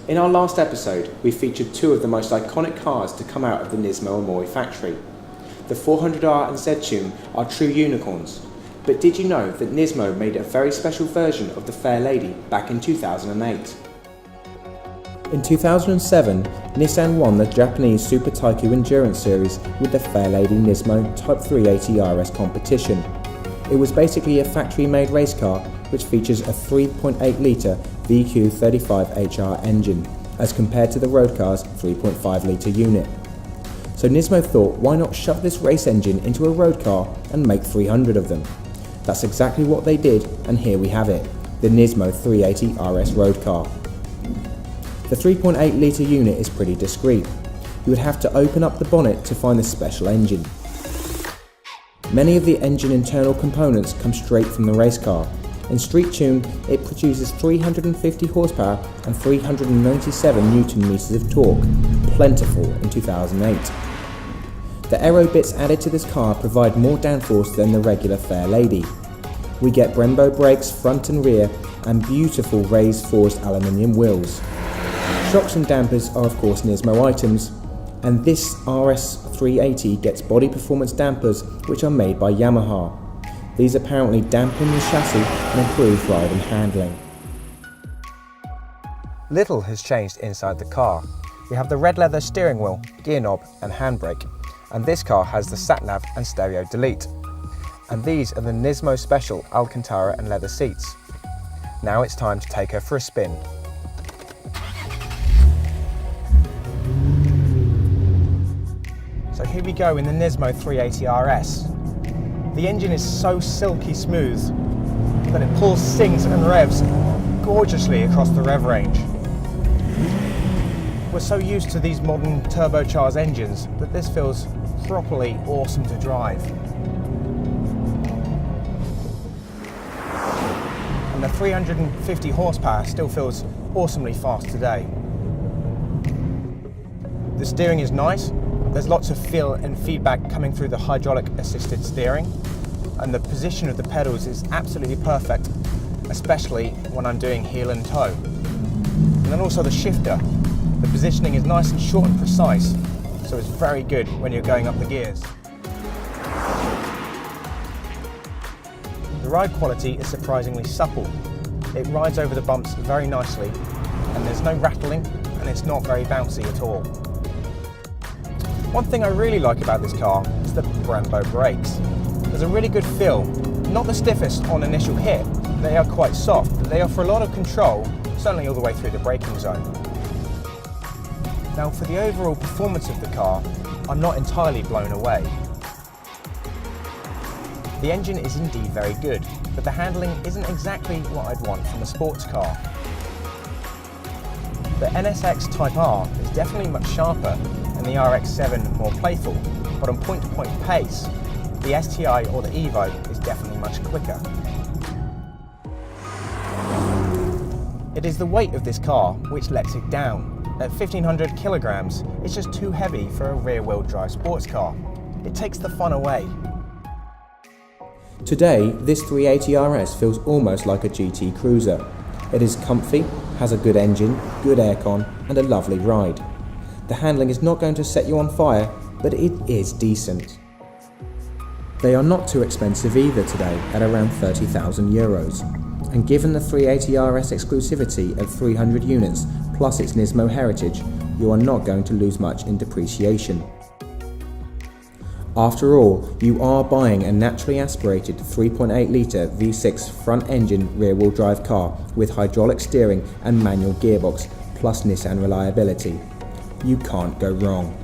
In our last episode, we featured two of the most iconic cars to come out of the Nismo Amori factory. The 400R and Z-Tune are true unicorns, but did you know that Nismo made a very special version of the Fairlady back in 2008? In 2007, Nissan won the Japanese Super Taiko Endurance Series with the Fairlady Nismo Type 380RS competition. It was basically a factory-made race car which features a 3.8 litre VQ35HR engine, as compared to the road car's 3.5 litre unit. So Nismo thought, why not shove this race engine into a road car and make 300 of them? That's exactly what they did, and here we have it, the Nismo 380RS road car. The 3.8 litre unit is pretty discreet. You would have to open up the bonnet to find the special engine. Many of the engine internal components come straight from the race car. In street tune, it produces 350 horsepower and 397 Newton meters of torque, plentiful in 2008. The aero bits added to this car provide more downforce than the regular Fairlady. We get Brembo brakes front and rear and beautiful raised forged aluminium wheels. Shocks and dampers are of course Nismo items, and this RS380 gets body performance dampers which are made by Yamaha. These apparently dampen the chassis and improve ride and handling. Little has changed inside the car. We have the red leather steering wheel, gear knob and handbrake, and this car has the sat-nav and stereo delete. And these are the Nismo special Alcantara and leather seats. Now it's time to take her for a spin. So here we go in the Nismo 380RS. The engine is so silky smooth that it pulls, sings and revs gorgeously across the rev range. We're so used to these modern turbocharged engines that this feels properly awesome to drive. And the 350 horsepower still feels awesomely fast today. The steering is nice. There's lots of feel and feedback coming through the hydraulic assisted steering, and the position of the pedals is absolutely perfect, especially when I'm doing heel and toe. And then also the shifter. The positioning is nice and short and precise, so it's very good when you're going up the gears. The ride quality is surprisingly supple. It rides over the bumps very nicely, and there's no rattling, and it's not very bouncy at all. One thing I really like about this car is the Brembo brakes. There's a really good feel, not the stiffest on initial hit, they are quite soft, but they offer a lot of control, certainly all the way through the braking zone. Now for the overall performance of the car, I'm not entirely blown away. The engine is indeed very good, but the handling isn't exactly what I'd want from a sports car. The NSX Type R is definitely much sharper, and the RX-7 more playful, but on point-to-point pace, the STI or the Evo is definitely much quicker. It is the weight of this car which lets it down. At 1500 kilograms, it's just too heavy for a rear-wheel drive sports car. It takes the fun away. Today, this 380RS feels almost like a GT cruiser. It is comfy, has a good engine, good aircon, and a lovely ride. The handling is not going to set you on fire, but it is decent. They are not too expensive either today, at around €30,000. And given the 380RS exclusivity of 300 units, plus its Nismo heritage, you are not going to lose much in depreciation. After all, you are buying a naturally aspirated 3.8 litre V6 front engine rear-wheel drive car with hydraulic steering and manual gearbox, plus Nissan reliability. You can't go wrong.